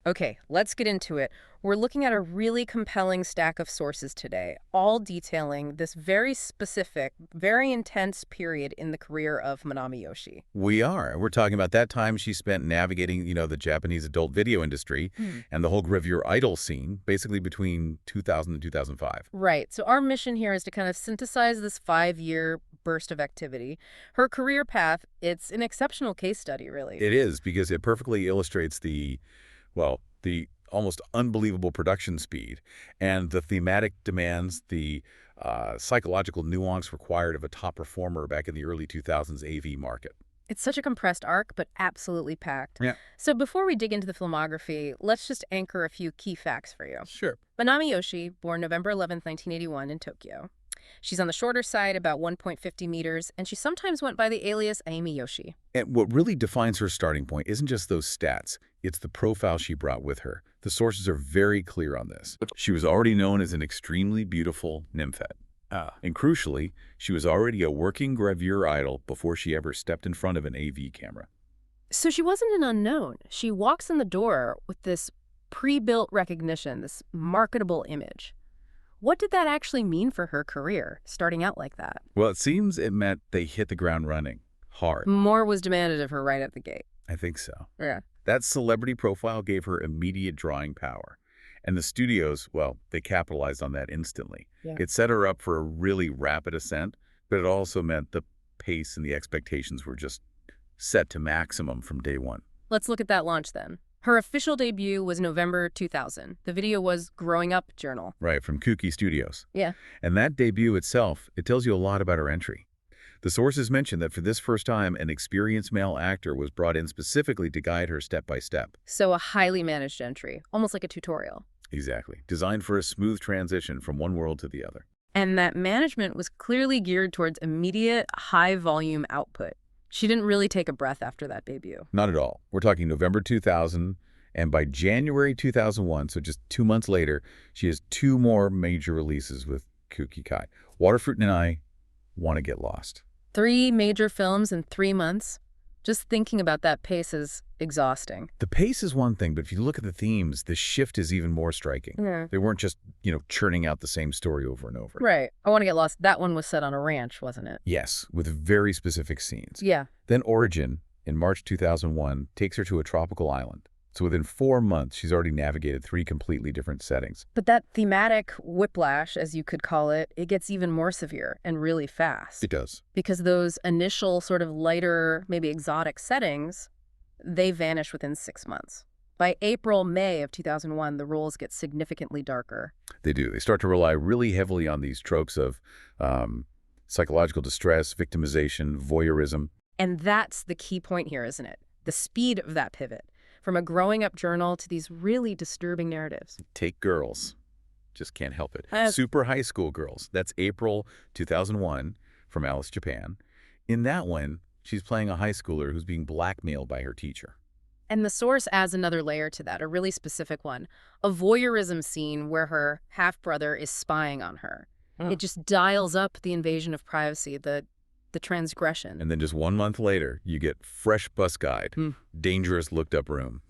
Okay, let's get into it. We're looking at a really compelling stack of sources today, all detailing this very specific, very intense period in the career of Manami Yoshii. We are. We're talking about that time she spent navigating, the Japanese adult video industry Hmm. and the whole gravure idol scene, basically between 2000 and 2005. Right, so our mission here is to kind of synthesize this 5-year burst of activity. Her career path, it's an exceptional case study, really. It is because it perfectly illustrates the almost unbelievable production speed and the thematic demands, the psychological nuance required of a top performer back in the early 2000s AV market. It's such a compressed arc, but absolutely packed. Yeah, So before we dig into the filmography, let's just anchor a few key facts for you. sure. Manami Yoshii, born November 11th, 1981 in Tokyo. She's on the shorter side, about 1.50 meters, and she sometimes went by the alias Amy Yoshii. And what really defines her starting point isn't just those stats, it's the profile she brought with her. The sources are very clear on this. She was already known as an extremely beautiful nymphette. And crucially, she was already a working gravure idol before she ever stepped in front of an AV camera. So she wasn't an unknown. She walks in the door with this pre-built recognition, this marketable image. What did that actually mean for her career, starting out like that? Well, it seems it meant they hit the ground running, hard. More was demanded of her right at the gate. I think so. Yeah. That celebrity profile gave her immediate drawing power. And the studios, well, they capitalized on that instantly. Yeah. It set her up for a really rapid ascent, but it also meant the pace and the expectations were just set to maximum from day one. Let's look at that launch then. Her official debut was November 2000. The video was Growing Up Journal. Right, from KUKI Studios. Yeah. And that debut itself, it tells you a lot about her entry. The sources mention that for this first time, an experienced male actor was brought in specifically to guide her step by step. So a highly managed entry, almost like a tutorial. Exactly. Designed for a smooth transition from one world to the other. And that management was clearly geared towards immediate, high-volume output. She didn't really take a breath after that debut. Not at all. We're talking November 2000, and by January 2001, so just 2 months later, she has 2 more major releases with KUKI Kai. Waterfruit and I Want to Get Lost. 3 major films in 3 months. Just thinking about that pace is exhausting. The pace is one thing, but if you look at the themes, the shift is even more striking. Yeah. They weren't just, churning out the same story over and over. Right. I Want to Get Lost. That one was set on a ranch, wasn't it? Yes, with very specific scenes. Yeah. Then Origin, in March 2001, takes her to a tropical island. So within 4 months, she's already navigated 3 completely different settings. But that thematic whiplash, as you could call it, it gets even more severe and really fast. It does. Because those initial sort of lighter, maybe exotic settings, they vanish within 6 months. By April, May of 2001, the roles get significantly darker. They do. They start to rely really heavily on these tropes of psychological distress, victimization, voyeurism. And that's the key point here, isn't it? The speed of that pivot. From a growing up journal to these really disturbing narratives. Take Girls. Just can't help it. Uh, Super High School Girls. That's April 2001 from Alice Japan. In that one, she's playing a high schooler who's being blackmailed by her teacher. And the source adds another layer to that, a really specific one. A voyeurism scene where her half-brother is spying on her. Oh. It just dials up the invasion of privacy, the transgression. And then just 1 month later, you get Fresh Bus Guide, Dangerous Looked Up Room.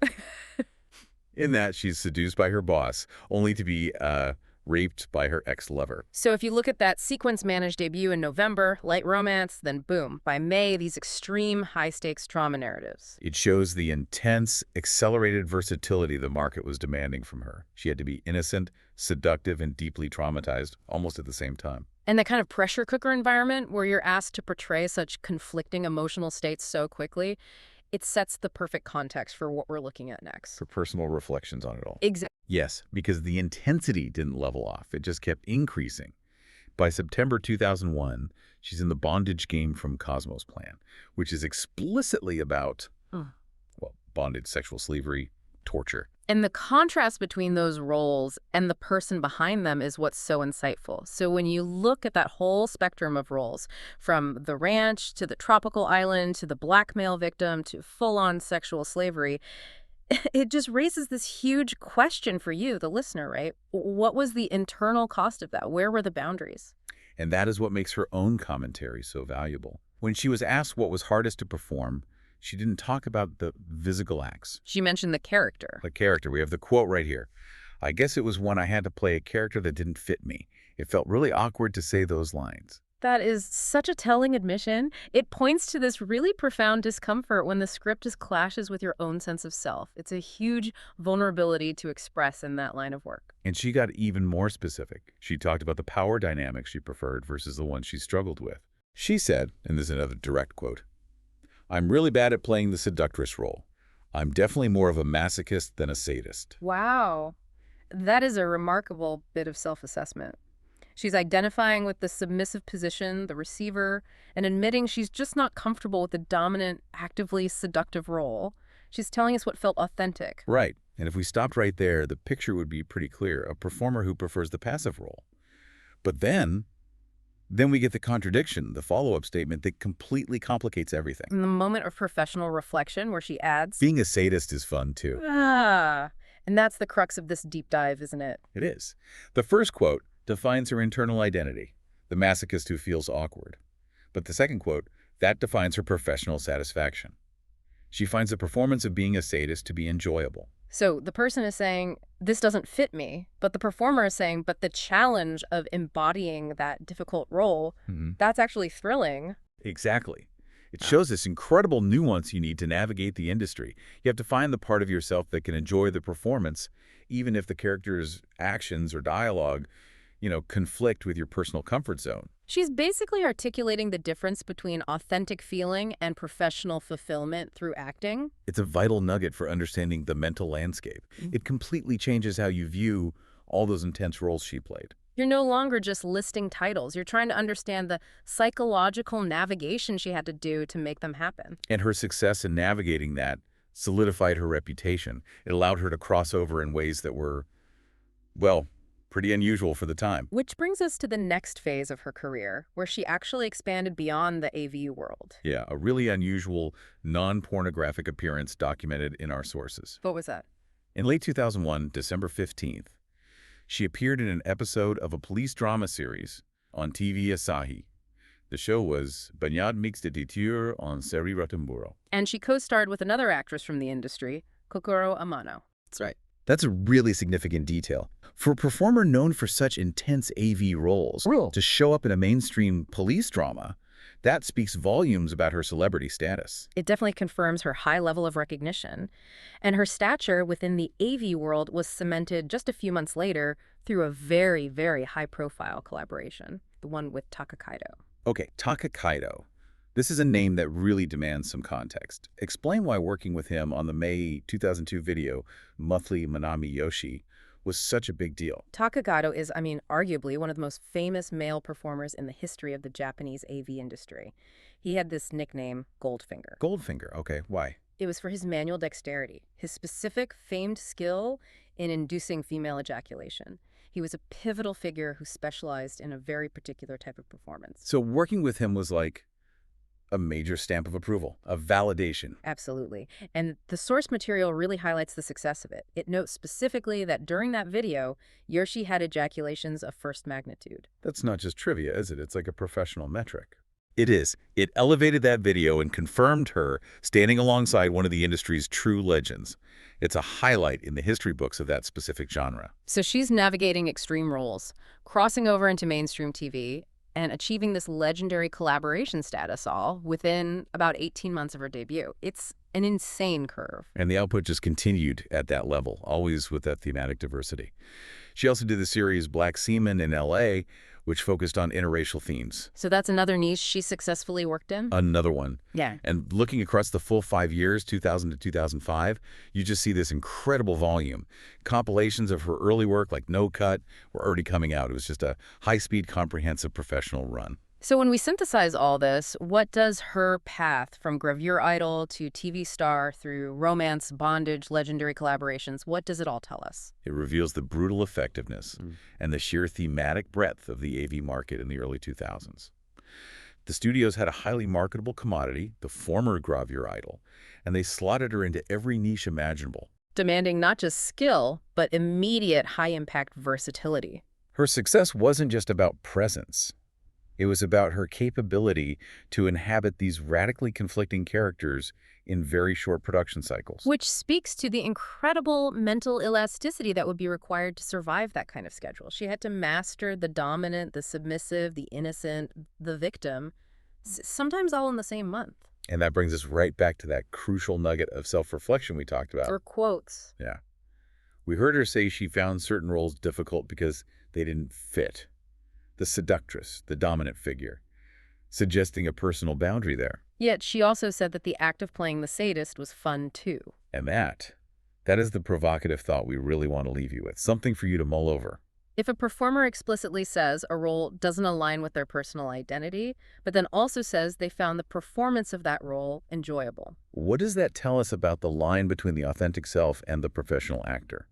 In that, she's seduced by her boss, only to be raped by her ex-lover. So if you look at that sequence-managed debut in November, light romance, then boom, by May, these extreme high-stakes trauma narratives. It shows the intense, accelerated versatility the market was demanding from her. She had to be innocent, seductive, and deeply traumatized, almost at the same time. And that kind of pressure cooker environment where you're asked to portray such conflicting emotional states so quickly, it sets the perfect context for what we're looking at next. For personal reflections on it all. Exactly. Yes, because the intensity didn't level off. It just kept increasing. By September 2001, she's in the bondage game from Cosmos Plan, which is explicitly about, bondage, sexual slavery, torture. And the contrast between those roles and the person behind them is what's so insightful. So when you look at that whole spectrum of roles, from the ranch to the tropical island to the blackmail victim to full-on sexual slavery, it just raises this huge question for you, the listener, right? What was the internal cost of that? Where were the boundaries? And that is what makes her own commentary so valuable. When she was asked what was hardest to perform, She didn't talk about the physical acts. She mentioned the character. The character. We have the quote right here. I guess it was when I had to play a character that didn't fit me. It felt really awkward to say those lines. That is such a telling admission. It points to this really profound discomfort when the script just clashes with your own sense of self. It's a huge vulnerability to express in that line of work. And she got even more specific. She talked about the power dynamics she preferred versus the ones she struggled with. She said, and this is another direct quote, I'm really bad at playing the seductress role. I'm definitely more of a masochist than a sadist. Wow. That is a remarkable bit of self-assessment. She's identifying with the submissive position, the receiver, and admitting she's just not comfortable with the dominant, actively seductive role. She's telling us what felt authentic. Right. And if we stopped right there, the picture would be pretty clear, a performer who prefers the passive role. But then we get the contradiction, the follow-up statement that completely complicates everything. In the moment of professional reflection where she adds, Being a sadist is fun, too. And that's the crux of this deep dive, isn't it? It is. The first quote defines her internal identity, the masochist who feels awkward. But the second quote, that defines her professional satisfaction. She finds the performance of being a sadist to be enjoyable. So the person is saying, this doesn't fit me, but the performer is saying, but the challenge of embodying that difficult role, that's actually thrilling. Exactly. It shows this incredible nuance you need to navigate the industry. You have to find the part of yourself that can enjoy the performance, even if the character's actions or dialogue conflict with your personal comfort zone. She's basically articulating the difference between authentic feeling and professional fulfillment through acting. It's a vital nugget for understanding the mental landscape. It completely changes how you view all those intense roles she played. You're no longer just listing titles. You're trying to understand the psychological navigation she had to do to make them happen. And her success in navigating that solidified her reputation. It allowed her to cross over in ways that were, well, pretty unusual for the time. Which brings us to the next phase of her career, where she actually expanded beyond the AV world. Yeah, a really unusual, non-pornographic appearance documented in our sources. What was that? In late 2001, December 15th, she appeared in an episode of a police drama series on TV Asahi. The show was Bagnade Mix de Détour en Série Rotamburo. And she co-starred with another actress from the industry, Kokoro Amano. That's right. That's a really significant detail. For a performer known for such intense AV roles, to show up in a mainstream police drama, that speaks volumes about her celebrity status. It definitely confirms her high level of recognition. And her stature within the AV world was cemented just a few months later through a very, very high-profile collaboration, the one with Taka Kaido. Okay, Taka Kaido. This is a name that really demands some context. Explain why working with him on the May 2002 video, Monthly Manami Yoshii, was such a big deal. Taka Kaido is, arguably one of the most famous male performers in the history of the Japanese AV industry. He had this nickname, Goldfinger. Goldfinger, okay, why? It was for his manual dexterity, his specific famed skill in inducing female ejaculation. He was a pivotal figure who specialized in a very particular type of performance. So working with him was like a major stamp of approval, a validation. Absolutely. And the source material really highlights the success of it. It notes specifically that during that video, Yoshii had ejaculations of first magnitude. That's not just trivia, is it? It's like a professional metric. It is. It elevated that video and confirmed her standing alongside one of the industry's true legends. It's a highlight in the history books of that specific genre. So she's navigating extreme roles, crossing over into mainstream TV, and achieving this legendary collaboration status all within about 18 months of her debut. It's an insane curve. And the output just continued at that level, always with that thematic diversity. She also did the series Black Seaman in L.A., which focused on interracial themes. So that's another niche she successfully worked in? Another one. Yeah. And looking across the full 5 years, 2000 to 2005, you just see this incredible volume. Compilations of her early work, like No Cut, were already coming out. It was just a high-speed, comprehensive professional run. So when we synthesize all this, what does her path from gravure idol to TV star through romance, bondage, legendary collaborations, what does it all tell us? It reveals the brutal effectiveness and the sheer thematic breadth of the AV market in the early 2000s. The studios had a highly marketable commodity, the former gravure idol, and they slotted her into every niche imaginable, Demanding not just skill, but immediate high-impact versatility. Her success wasn't just about presence. It was about her capability to inhabit these radically conflicting characters in very short production cycles. Which speaks to the incredible mental elasticity that would be required to survive that kind of schedule. She had to master the dominant, the submissive, the innocent, the victim, sometimes all in the same month. And that brings us right back to that crucial nugget of self-reflection we talked about. Or quotes. Yeah. We heard her say she found certain roles difficult because they didn't fit. The seductress, the dominant figure, suggesting a personal boundary there. Yet she also said that the act of playing the sadist was fun too. And that is the provocative thought we really want to leave you with, something for you to mull over. If a performer explicitly says a role doesn't align with their personal identity, but then also says they found the performance of that role enjoyable. What does that tell us about the line between the authentic self and the professional actor?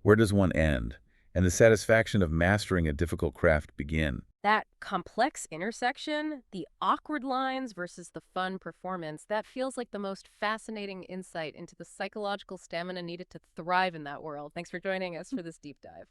Where does one end, and the satisfaction of mastering a difficult craft begin? That complex intersection, the awkward lines versus the fun performance, that feels like the most fascinating insight into the psychological stamina needed to thrive in that world. Thanks for joining us for this deep dive.